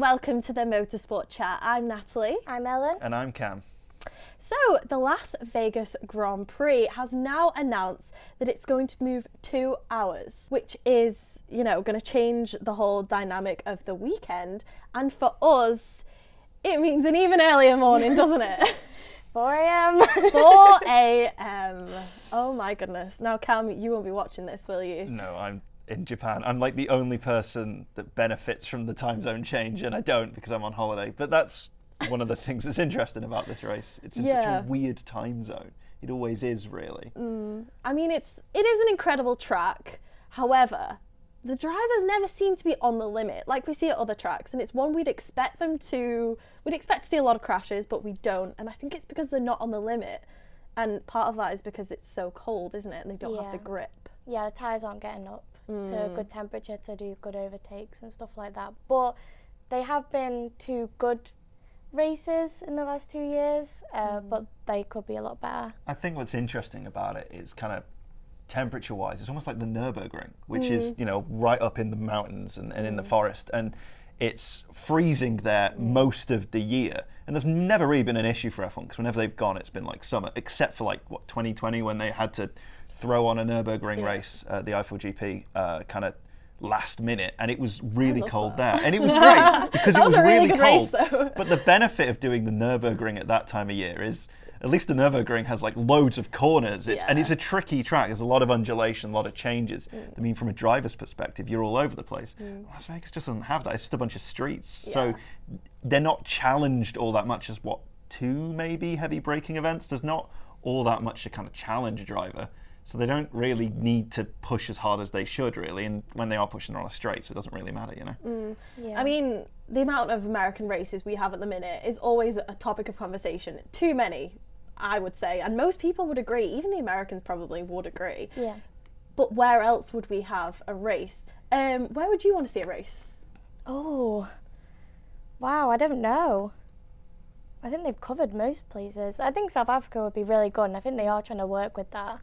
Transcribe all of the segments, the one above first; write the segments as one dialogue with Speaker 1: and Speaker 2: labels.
Speaker 1: welcome to the Motorsport Chat. I'm Natalie.
Speaker 2: I'm Ellen.
Speaker 3: And I'm Cam.
Speaker 1: So, the Las Vegas Grand Prix has now announced that it's going to move 2 hours, which is, going to change the whole dynamic of the weekend. And for us, it means an even earlier morning, doesn't it?
Speaker 2: 4 a.m.
Speaker 1: 4 a.m. Oh my goodness. Now, Cam, you won't be watching this, will you?
Speaker 3: No, I'm in Japan. I'm like the only person that benefits from the time zone change, and I don't because I'm on holiday. But that's one of the things that's interesting about this race. It's in such a weird time zone. It always is, really.
Speaker 1: I mean, it is an incredible track. However, the drivers never seem to be on the limit like we see at other tracks, and it's one we'd expect to see a lot of crashes, but we don't. And I think it's because they're not on the limit, and part of that is because it's so cold, isn't it? And they don't have the grip. Yeah,
Speaker 2: the tyres aren't getting up to a good temperature to do good overtakes and stuff like that. But they have been 2 good races in the last 2 years, but they could be a lot better.
Speaker 3: I think what's interesting about it is kind of temperature-wise, it's almost like the Nürburgring, which is, right up in the mountains and in the forest, and it's freezing there most of the year. And there's never really been an issue for F1 because whenever they've gone, it's been like summer, except for 2020 when they had to throw on a Nürburgring race, the IFL GP, kind of last minute, and it was really cold there, and it was great because it was really cold.
Speaker 1: Race,
Speaker 3: but the benefit of doing the Nürburgring at that time of year is at least the Nürburgring has like loads of corners, and it's a tricky track. There's a lot of undulation, a lot of changes. I mean, from a driver's perspective, you're all over the place. Las Vegas just doesn't have that. It's just a bunch of streets, so they're not challenged all that much as 2 maybe heavy braking events. There's not all that much to kind of challenge a driver. So they don't really need to push as hard as they should, really. And when they are pushing, they're on a straight, so it doesn't really matter,
Speaker 1: I mean, the amount of American races we have at the minute is always a topic of conversation. Too many, I would say. And most people would agree. Even the Americans probably would agree.
Speaker 2: Yeah.
Speaker 1: But where else would we have a race? Where would you want to see a race?
Speaker 2: Oh, wow, I don't know. I think they've covered most places. I think South Africa would be really good, and I think they are trying to work with that.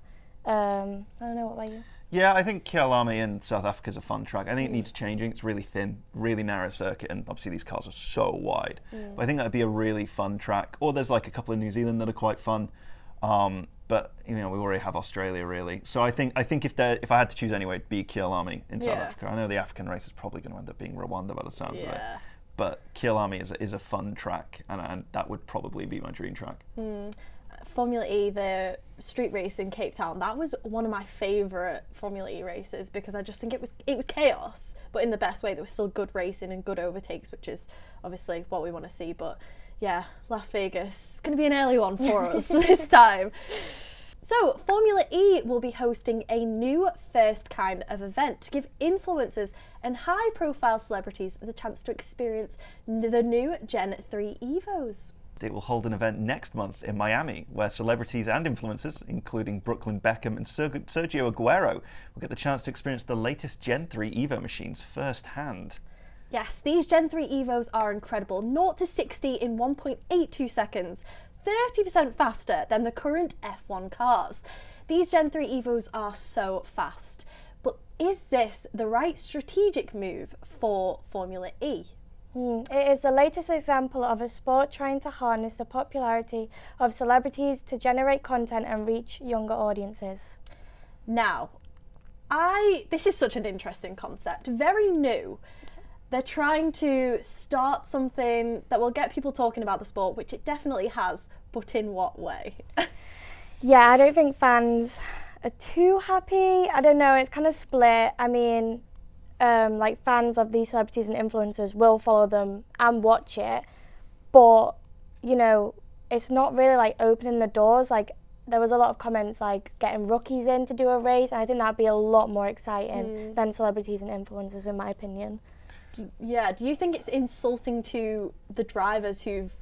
Speaker 2: I don't know, what about you?
Speaker 3: Yeah, I think Kyalami in South Africa is a fun track. I think it needs changing. It's really thin, really narrow circuit, and obviously these cars are so wide. But I think that would be a really fun track. Or there's like a couple in New Zealand that are quite fun. But we already have Australia, really. So I think if I had to choose anyway, it'd be Kyalami in South Africa. I know the African race is probably going to end up being Rwanda by the sounds of it. But Kyalami is a fun track, and that would probably be my dream track.
Speaker 1: Formula E, the street race in Cape Town, that was one of my favourite Formula E races because I just think it was chaos, but in the best way. There was still good racing and good overtakes, which is obviously what we want to see. But yeah, Las Vegas, it's going to be an early one for us this time. So Formula E will be hosting a new first kind of event to give influencers and high-profile celebrities the chance to experience the new Gen 3 Evos.
Speaker 3: It will hold an event next month in Miami where celebrities and influencers, including Brooklyn Beckham and Sergio Aguero, will get the chance to experience the latest Gen 3 Evo machines firsthand.
Speaker 1: Yes, these Gen 3 Evos are incredible. 0 to 60 in 1.82 seconds, 30% faster than the current F1 cars. These Gen 3 Evos are so fast. But is this the right strategic move for Formula E?
Speaker 2: It is the latest example of a sport trying to harness the popularity of celebrities to generate content and reach younger audiences.
Speaker 1: Now, this is such an interesting concept, very new. They're trying to start something that will get people talking about the sport, which it definitely has, but in what way?
Speaker 2: Yeah, I don't think fans are too happy. I don't know, it's kind of split. I mean, like fans of these celebrities and influencers will follow them and watch it, but it's not really like opening the doors. Like there was a lot of comments like getting rookies in to do a race, and I think that'd be a lot more exciting than celebrities and influencers, in my opinion.
Speaker 1: Do you think it's insulting to the drivers who've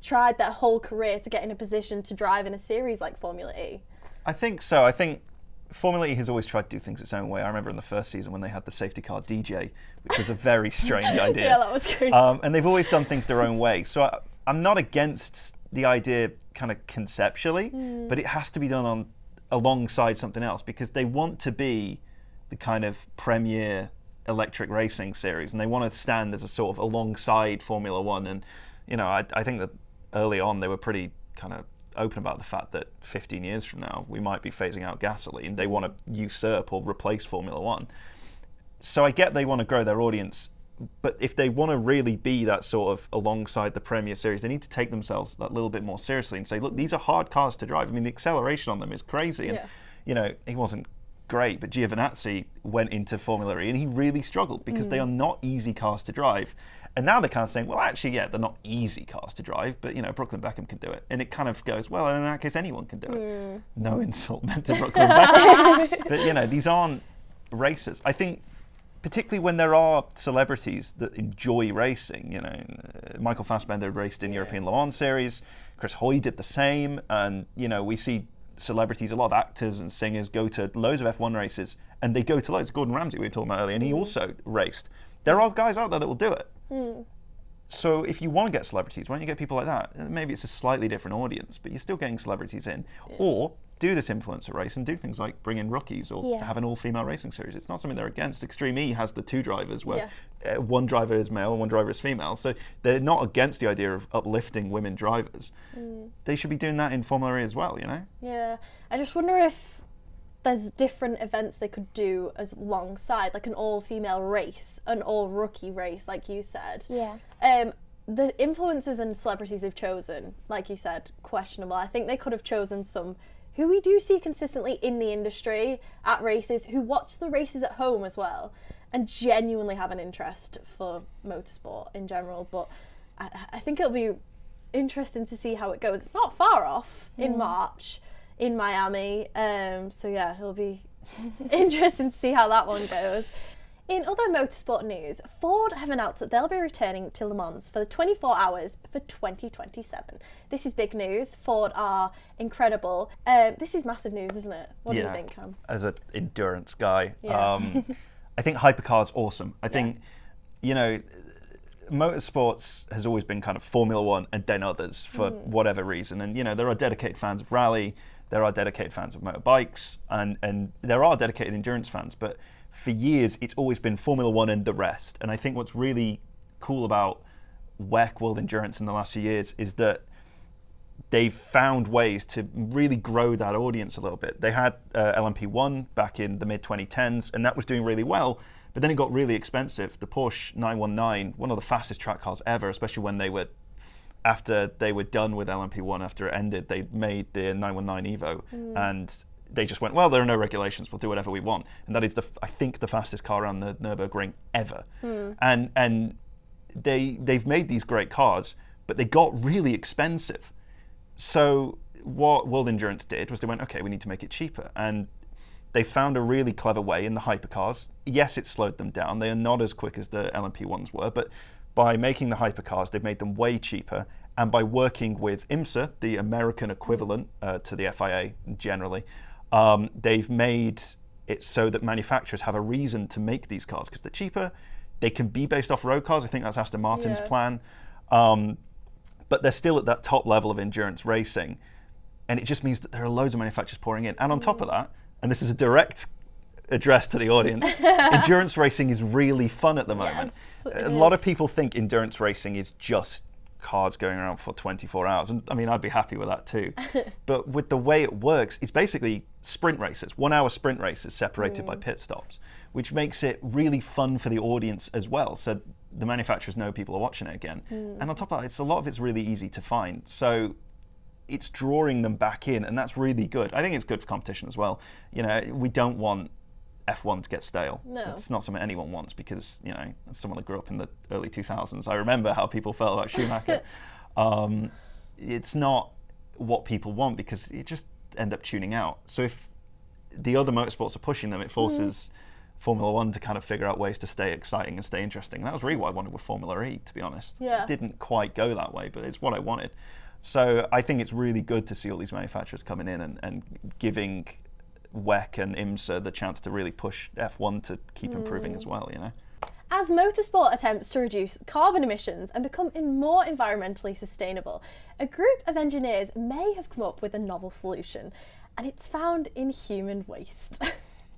Speaker 1: tried their whole career to get in a position to drive in a series like Formula E?
Speaker 3: I think so. I think Formula E has always tried to do things its own way. I remember in the first season when they had the safety car DJ, which was a very strange idea.
Speaker 1: Yeah, that was crazy.
Speaker 3: And they've always done things their own way. So I'm not against the idea kind of conceptually, but it has to be done alongside something else because they want to be the kind of premier electric racing series, and they want to stand as a sort of alongside Formula One. And I think that early on they were pretty kind of open about the fact that 15 years from now we might be phasing out gasoline. They want to usurp or replace Formula One. So I get they want to grow their audience, but if they want to really be that sort of alongside the Premier Series, they need to take themselves that little bit more seriously and say, look, these are hard cars to drive. I mean, the acceleration on them is crazy. And, he wasn't great, but Giovinazzi went into Formula E and he really struggled because they are not easy cars to drive. And now they're kind of saying, well, actually, yeah, they're not easy cars to drive, but, Brooklyn Beckham can do it. And it kind of goes, well, in that case, anyone can do it. No insult meant to Brooklyn Beckham. But, these aren't racers. I think, particularly when there are celebrities that enjoy racing, Michael Fassbender raced in European Le Mans Series, Chris Hoy did the same, and, we see celebrities, a lot of actors and singers go to loads of F1 races, and they go to loads. Gordon Ramsay, we were talking about earlier, and he also raced. There are guys out there that will do it. So if you want to get celebrities, why don't you get people like that? Maybe it's a slightly different audience, but you're still getting celebrities in. Or do this influencer race and do things like bring in rookies or have an all-female racing series. It's not something they're against. Extreme E has the 2 drivers where one driver is male and one driver is female. So they're not against the idea of uplifting women drivers. They should be doing that in Formula E as well,
Speaker 1: Yeah. I just wonder if there's different events they could do as alongside, like an all-female race, an all-rookie race, like you said.
Speaker 2: Yeah.
Speaker 1: The influencers and celebrities they've chosen, like you said, questionable. I think they could have chosen some who we do see consistently in the industry at races, who watch the races at home as well, and genuinely have an interest for motorsport in general. But I think it'll be interesting to see how it goes. It's not far off in March in Miami, so yeah, it'll be interesting to see how that one goes. In other motorsport news, Ford have announced that they'll be returning to Le Mans for the 24 hours for 2027. This is big news. Ford are incredible. This is massive news, isn't it? What do you think, Cam?
Speaker 3: As an endurance guy, I think hypercar's awesome. I think, motorsports has always been kind of Formula One and then others for whatever reason. And, there are dedicated fans of rally, there are dedicated fans of motorbikes, and there are dedicated endurance fans. But for years, it's always been Formula One and the rest. And I think what's really cool about WEC World Endurance in the last few years is that they've found ways to really grow that audience a little bit. They had LMP1 back in the mid-2010s, and that was doing really well. But then it got really expensive. The Porsche 919, one of the fastest track cars ever, especially when after they were done with LMP1, after it ended, they made the 919 Evo. And they just went, well, there are no regulations, we'll do whatever we want. And that is, I think, the fastest car around the Nürburgring ever. And they've made these great cars, but they got really expensive. So what World Endurance did was they went, okay, we need to make it cheaper. And they found a really clever way in the hypercars. Yes, it slowed them down. They are not as quick as the LMP1s were, but by making the hypercars, they've made them way cheaper. And by working with IMSA, the American equivalent to the FIA generally, they've made it so that manufacturers have a reason to make these cars because they're cheaper. They can be based off road cars. I think that's Aston Martin's plan. But they're still at that top level of endurance racing. And it just means that there are loads of manufacturers pouring in. And on top of that, and this is a direct address to the audience, endurance racing is really fun at the moment.
Speaker 1: Yes,
Speaker 3: a lot of people think endurance racing is just cars going around for 24 hours. And I mean, I'd be happy with that too. But with the way it works, it's basically sprint races, 1 hour sprint races separated by pit stops, which makes it really fun for the audience as well. So the manufacturers know people are watching it again. And on top of that, a lot of it's really easy to find. So it's drawing them back in, and that's really good. I think it's good for competition as well. We don't want F1 to get stale. No. It's not something anyone wants because, as someone that grew up in the early 2000s, I remember how people felt about Schumacher. It's not what people want because you just end up tuning out. So if the other motorsports are pushing them, it forces Formula One to kind of figure out ways to stay exciting and stay interesting. And that was really what I wanted with Formula E, to be honest.
Speaker 1: Yeah.
Speaker 3: It didn't quite go that way, but it's what I wanted. So I think it's really good to see all these manufacturers coming in and giving WEC and IMSA the chance to really push F1 to keep improving as well,
Speaker 1: As motorsport attempts to reduce carbon emissions and become more environmentally sustainable, a group of engineers may have come up with a novel solution, and it's found in human waste.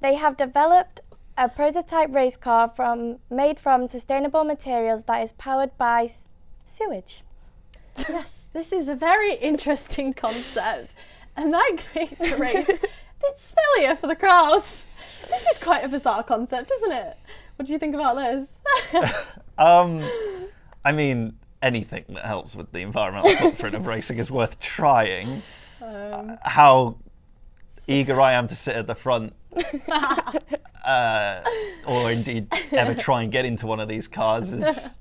Speaker 2: They have developed A prototype race car made from sustainable materials that is powered by sewage.
Speaker 1: Yes, this is a very interesting concept. And might make the race a bit smellier for the crowds. This is quite a bizarre concept, isn't it? What do you think about this?
Speaker 3: I mean, anything that helps with the environmental footprint of racing is worth trying. How eager I am to sit at the front, or indeed ever try and get into one of these cars is,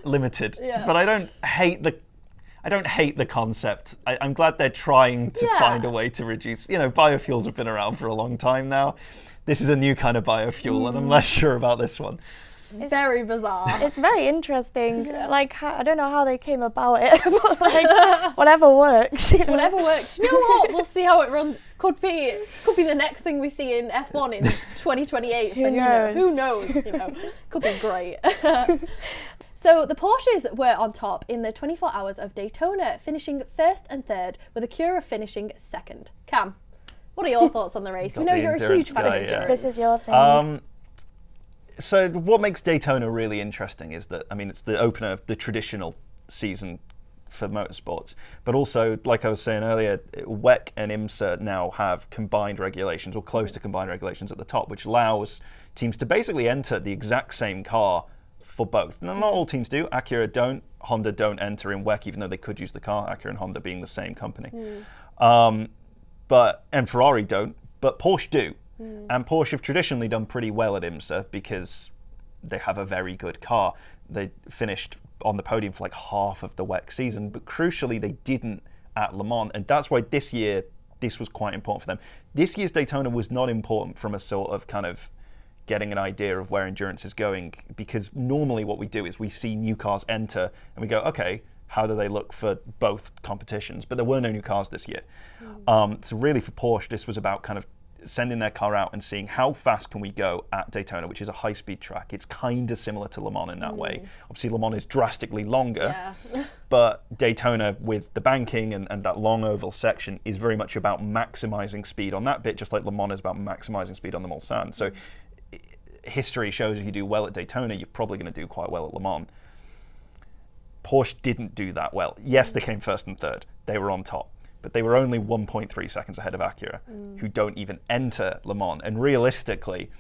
Speaker 3: limited.
Speaker 1: Yeah.
Speaker 3: But I don't hate the concept. I'm glad they're trying to find a way to reduce. Biofuels have been around for a long time now. This is a new kind of biofuel, and I'm less sure about this one.
Speaker 1: It's very bizarre.
Speaker 2: It's very interesting. Like, I don't know how they came about it, but like, whatever works.
Speaker 1: Whatever works. You know what? We'll see how it runs. Could be the next thing we see in F1 in 2028.
Speaker 2: Who knows?
Speaker 1: Who knows? Could be great. So the Porsches were on top in the 24 hours of Daytona, finishing first and third, with Acura finishing second. Cam, what are your thoughts on the race? We know you're a huge fan of endurance.
Speaker 2: This is your thing.
Speaker 3: So what makes Daytona really interesting is that, it's the opener of the traditional season for motorsports, but also, like I was saying earlier, WEC and IMSA now have combined regulations, or close to combined regulations at the top, which allows teams to basically enter the exact same car for both. Now, not all teams do. Acura don't. Honda don't enter in WEC, even though they could use the car. Acura and Honda being the same company. And Ferrari don't, but Porsche do. And Porsche have traditionally done pretty well at IMSA because they have a very good car. They finished on the podium for like half of the WEC season, but crucially they didn't at Le Mans, and that's why this year this was quite important for them. This year's Daytona was not important from a sort of kind of getting an idea of where endurance is going, because normally what we do is we see new cars enter and we go, okay, how do they look for both competitions? But there were no new cars this year. So really for Porsche, this was about kind of sending their car out and seeing how fast can we go at Daytona, which is a high-speed track. It's kind of similar to Le Mans in that way. Obviously, Le Mans is drastically longer, but Daytona, with the banking and that long oval section, is very much about maximizing speed on that bit, just like Le Mans is about maximizing speed on the Mulsanne. So history shows if you do well at Daytona, you're probably going to do quite well at Le Mans. Porsche didn't do that well. Yes, they came first and third. They were on top. But they were only 1.3 seconds ahead of Acura, who don't even enter Le Mans. And realistically,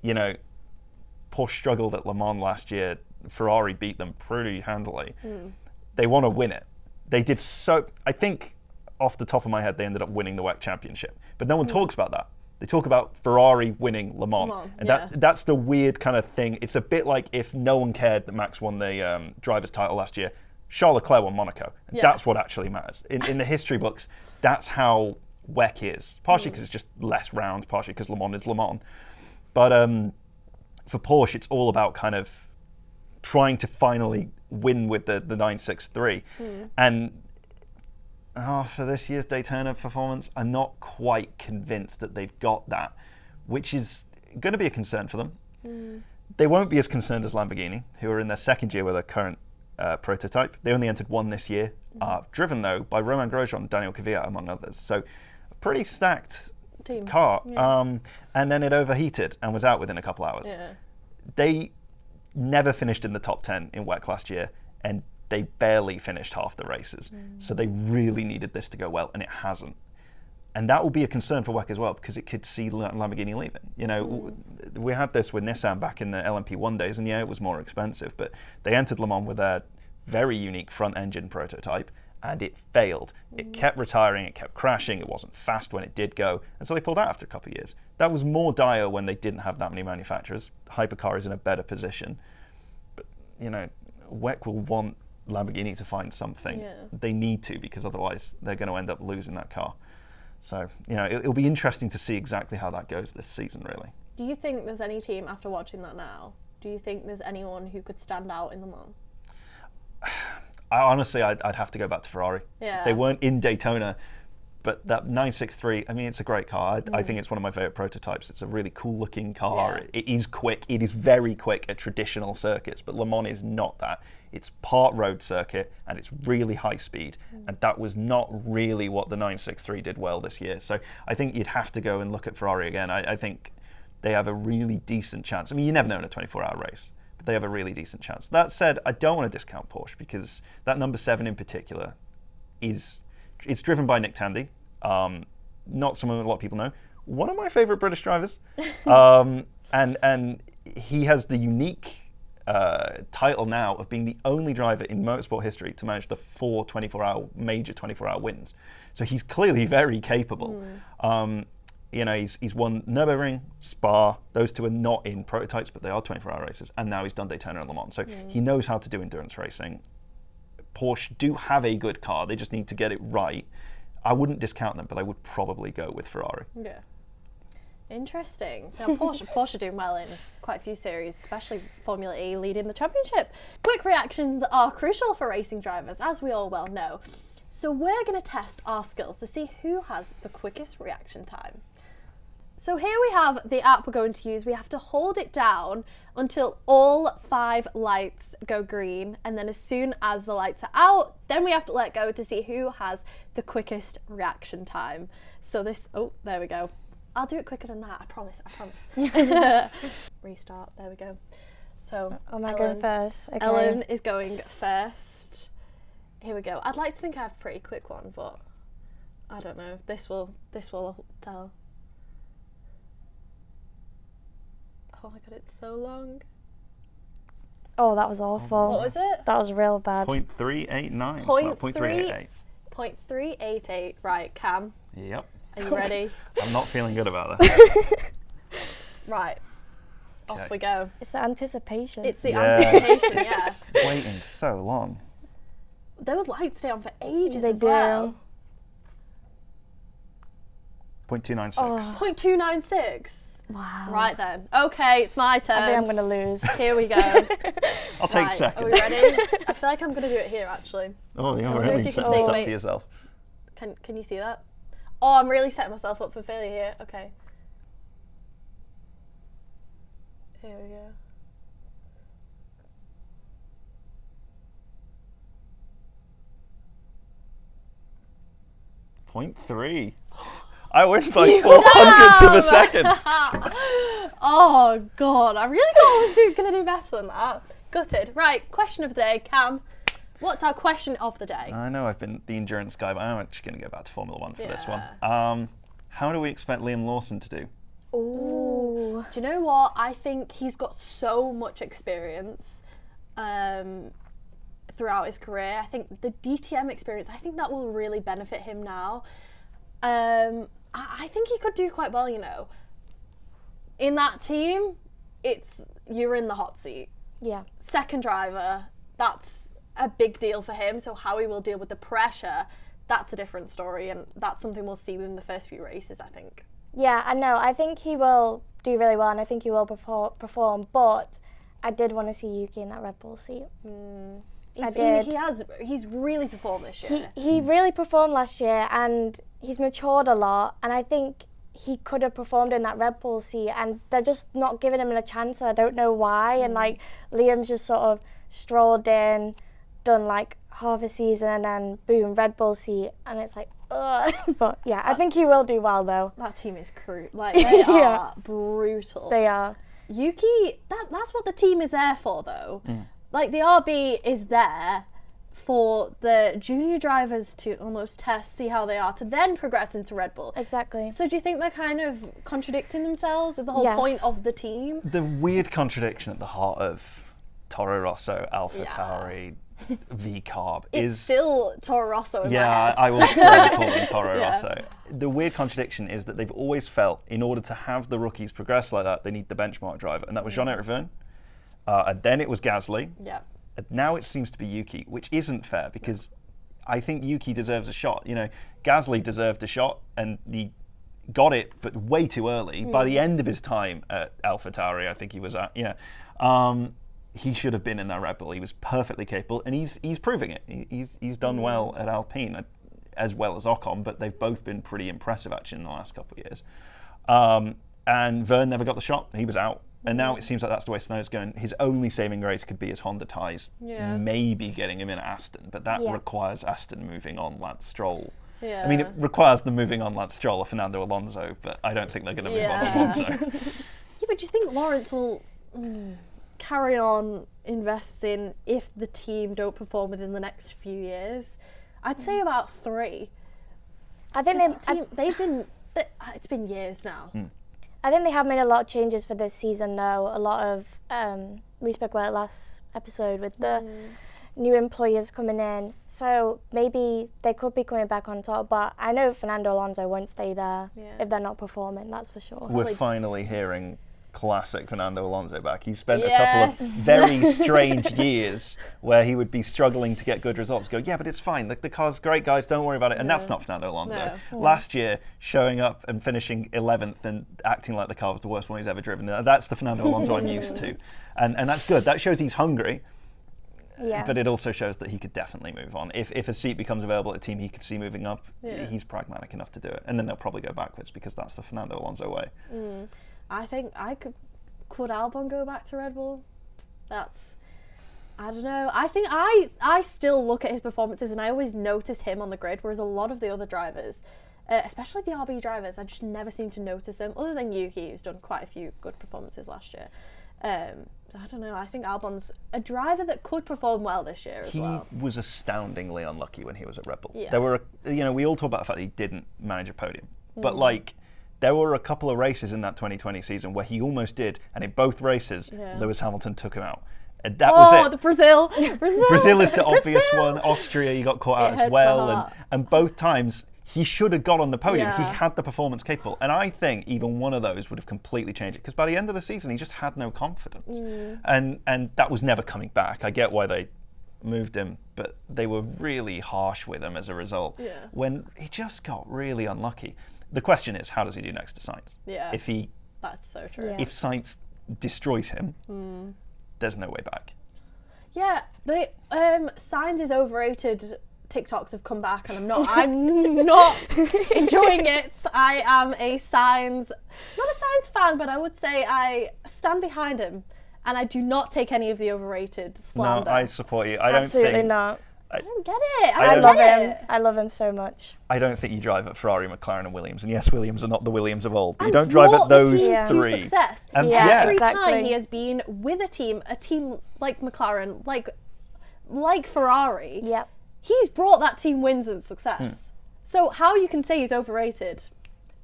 Speaker 3: Porsche struggled at Le Mans last year. Ferrari beat them pretty handily. They want to win it. They did so. I think, off the top of my head, they ended up winning the WEC championship. But no one talks about that. They talk about Ferrari winning Le Mans. And that's the weird kind of thing. It's a bit like if no one cared that Max won the driver's title last year. Charles Leclerc won Monaco. That's what actually matters. In the history books, that's how WEC is. Partially because it's just less round, partially because Le Mans is Le Mans. But for Porsche, it's all about kind of trying to finally win with the 963. And for this year's Daytona performance, I'm not quite convinced that they've got that, which is going to be a concern for them. They won't be as concerned as Lamborghini, who are in their second year with their current prototype. They only entered one this year, driven though by Romain Grosjean and Daniel Kvyat, among others. So a pretty stacked car. And then it overheated and was out within a couple hours. They never finished in the top 10 in WEC last year, and they barely finished half the races. So they really needed this to go well, and it hasn't. And that will be a concern for WEC as well, because it could see Lamborghini leaving. We had this with Nissan back in the LMP1 days, and it was more expensive, but they entered Le Mans with a very unique front engine prototype, and it failed. It kept retiring, it kept crashing, it wasn't fast when it did go, and so they pulled out after a couple of years. That was more dire when they didn't have that many manufacturers. Hypercar is in a better position. But, WEC will want Lamborghini to find something. They need to, because otherwise they're going to end up losing that car. So, it'll be interesting to see exactly how that goes this season, really.
Speaker 1: Do you think there's any team, after watching that now, do you think there's anyone who could stand out in Le Mans?
Speaker 3: Honestly, I'd have to go back to Ferrari. They weren't in Daytona, but that 963, it's a great car. I think it's one of my favourite prototypes. It's a really cool-looking car. It is quick. It is very quick at traditional circuits, but Le Mans is not that. It's part road circuit, and it's really high speed, and that was not really what the 963 did well this year. So I think you'd have to go and look at Ferrari again. I think they have a really decent chance. I mean, you never know in a 24-hour race, but they have a really decent chance. That said, I don't want to discount Porsche because that number 7 in particular it's driven by Nick Tandy, not someone a lot of people know. One of my favourite British drivers, and he has the unique title now of being the only driver in motorsport history to manage the 4 major 24-hour wins. So he's clearly very capable. You know, he's won Nürburgring, Spa. Those 2 are not in prototypes, but they are 24-hour races. And now he's done Daytona and Le Mans. So he knows how to do endurance racing. Porsche do have a good car. They just need to get it right. I wouldn't discount them, but I would probably go with Ferrari.
Speaker 1: Yeah. Interesting. Now, Porsche are doing well in quite a few series, especially Formula E leading the championship. Quick reactions are crucial for racing drivers, as we all well know. So we're going to test our skills to see who has the quickest reaction time. So here we have the app we're going to use. We have to hold it down until all 5 lights go green, and then as soon as the lights are out, then we have to let go to see who has the quickest reaction time. So there we go. I'll do it quicker than that, I promise. Restart, there we go. So
Speaker 2: am I going first? Okay.
Speaker 1: Ellen is going first. Here we go. I'd like to think I have a pretty quick one, but I don't know. This will tell. Oh my god, it's so long.
Speaker 2: Oh, that was awful.
Speaker 1: What was it?
Speaker 2: That was real bad.
Speaker 3: 0.389.
Speaker 1: 0.388. 0.388. Right, Cam.
Speaker 3: Yep.
Speaker 1: Are you ready?
Speaker 3: I'm not feeling good about that.
Speaker 1: Right.
Speaker 3: Okay.
Speaker 1: Off we go.
Speaker 2: It's the anticipation.
Speaker 1: It's the anticipation, yeah.
Speaker 3: Waiting so long.
Speaker 1: Those lights stay on for ages
Speaker 2: They
Speaker 1: as well.
Speaker 3: do. 0.296.
Speaker 2: Oh.
Speaker 1: 0.296.
Speaker 2: Wow.
Speaker 1: Right then. Okay, it's my turn.
Speaker 2: I think I'm going to lose.
Speaker 1: Here we go.
Speaker 3: I'll take second.
Speaker 1: Are we ready? I feel like I'm going to do it here, actually.
Speaker 3: Oh, you're
Speaker 1: wonder if
Speaker 3: really
Speaker 1: you can
Speaker 3: setting
Speaker 1: say,
Speaker 3: this up
Speaker 1: wait.
Speaker 3: for yourself.
Speaker 1: Can you see that? Oh, I'm really setting myself up for failure here. Okay. Here we go.
Speaker 3: .3. I win by 400ths of a second.
Speaker 1: Oh god, I really thought I was going to do better than that. Gutted. Right, question of the day, Cam. What's our question of the day?
Speaker 3: I know I've been the endurance guy, but I'm actually going to go back to Formula 1 for this one.
Speaker 1: Yeah.
Speaker 3: How do we expect Liam Lawson to do?
Speaker 1: Ooh. Do you know what? I think he's got so much experience throughout his career. I think the DTM experience, I think that will really benefit him now. I think he could do quite well, you know. In that team, you're in the hot seat.
Speaker 2: Yeah.
Speaker 1: Second driver, that's a big deal for him. So how he will deal with the pressure, that's a different story, and that's something we'll see within the first few races, I think.
Speaker 2: Yeah, I know. I think he will do really well, and I think he will perform. But I did want to see Yuki in that Red Bull seat.
Speaker 1: He's really performed this year.
Speaker 2: He really performed last year, and he's matured a lot. And I think he could have performed in that Red Bull seat, and they're just not giving him a chance. I don't know why. And like Liam's just sort of strolled in, done like half a season, and boom, Red Bull seat, and it's like, ugh. But yeah, I think he will do well though.
Speaker 1: That team is like they are brutal.
Speaker 2: They are.
Speaker 1: Yuki, that's what the team is there for though. Like the RB is there for the junior drivers to almost test, see how they are, to then progress into Red Bull.
Speaker 2: Exactly.
Speaker 1: So do you think they're kind of contradicting themselves with the whole point of the team?
Speaker 3: The weird contradiction at the heart of Toro Rosso, AlphaTauri, V-Carb
Speaker 1: it's still Toro Rosso in my
Speaker 3: yeah,
Speaker 1: head.
Speaker 3: I will forever call them Toro
Speaker 1: Yeah.
Speaker 3: Rosso. The weird contradiction is that they've always felt in order to have the rookies progress like that, they need the benchmark driver, and that was Jean-Eric Vergne. And then it was Gasly.
Speaker 1: Yeah.
Speaker 3: And now it seems to be Yuki, which isn't fair because I think Yuki deserves a shot. You know, Gasly deserved a shot and he got it, but way too early. By the end of his time at AlphaTauri, I think he was at, he should have been in that Red Bull. He was perfectly capable, and he's proving it. He's done well at Alpine, as well as Ocon, but they've both been pretty impressive actually in the last couple of years. And Vergne never got the shot. He was out. And now it seems like that's the way Snow's going. His only saving grace could be his Honda tyres, maybe getting him in Aston, but that requires Aston moving on Lance Stroll.
Speaker 1: Yeah.
Speaker 3: I mean, it requires them moving on Lance Stroll or Fernando Alonso, but I don't think they're going to move on Alonso.
Speaker 1: but do you think Lawrence will carry on investing if the team don't perform within the next few years? I'd say about 3.
Speaker 2: I think
Speaker 1: it's been years now.
Speaker 2: I think they have made a lot of changes for this season though. A lot of, we spoke about it last episode with the new employers coming in. So maybe they could be coming back on top, but I know Fernando Alonso won't stay there if they're not performing, that's for sure.
Speaker 3: We're finally hearing classic Fernando Alonso back. He spent a couple of very strange years where he would be struggling to get good results. Go, yeah, but it's fine. The car's great, guys. Don't worry about it. And that's not Fernando Alonso.
Speaker 1: No.
Speaker 3: Last year, showing up and finishing 11th and acting like the car was the worst one he's ever driven. That's the Fernando Alonso I'm used to. And that's good. That shows he's hungry.
Speaker 2: Yeah.
Speaker 3: But it also shows that he could definitely move on. If a seat becomes available at a team he could see moving up, he's pragmatic enough to do it. And then they'll probably go backwards because that's the Fernando Alonso way.
Speaker 1: I think could Albon go back to Red Bull? I don't know. I think I still look at his performances and I always notice him on the grid, whereas a lot of the other drivers, especially the RB drivers, I just never seem to notice them, other than Yuki, who's done quite a few good performances last year. So I don't know. I think Albon's a driver that could perform well this year as well.
Speaker 3: He was astoundingly unlucky when he was at Red Bull.
Speaker 1: Yeah.
Speaker 3: There were, we all talk about the fact that he didn't manage a podium, but there were a couple of races in that 2020 season where he almost did, and in both races, Lewis Hamilton took him out. And that was it.
Speaker 1: The Brazil
Speaker 3: is the obvious one. Austria, he got caught out as well, and both times he should have got on the podium. He had the performance capable, and I think even one of those would have completely changed it, because by the end of the season he just had no confidence, and that was never coming back. I get why they moved him, but they were really harsh with him as a result. When he just got really unlucky. The question is, how does he do next to Sainz?
Speaker 1: That's so true.
Speaker 3: If Sainz destroys him, there's no way back.
Speaker 1: Yeah, the Sainz is overrated. TikToks have come back, and I'm not enjoying it. I am not a Sainz fan, but I would say I stand behind him, and I do not take any of the overrated slander.
Speaker 3: No, I support you.
Speaker 2: Absolutely not.
Speaker 1: I don't get it.
Speaker 2: I love him. I love him so much.
Speaker 3: I don't think you drive at Ferrari, McLaren, and Williams. And yes, Williams are not the Williams of old. You don't drive at those three.
Speaker 1: Success. Every time he has been with a team like McLaren, like Ferrari, he's brought that team wins and success. So how you can say he's overrated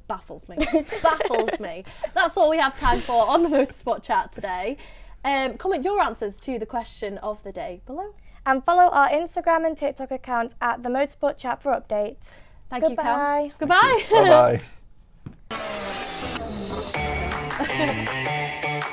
Speaker 1: baffles me. Baffles me. That's all we have time for on the Motorsport Chat today. Comment your answers to the question of the day below.
Speaker 2: And follow our Instagram and TikTok accounts at the Motorsport Chat for updates.
Speaker 1: Thank you, Cal.
Speaker 3: Goodbye. Bye-bye.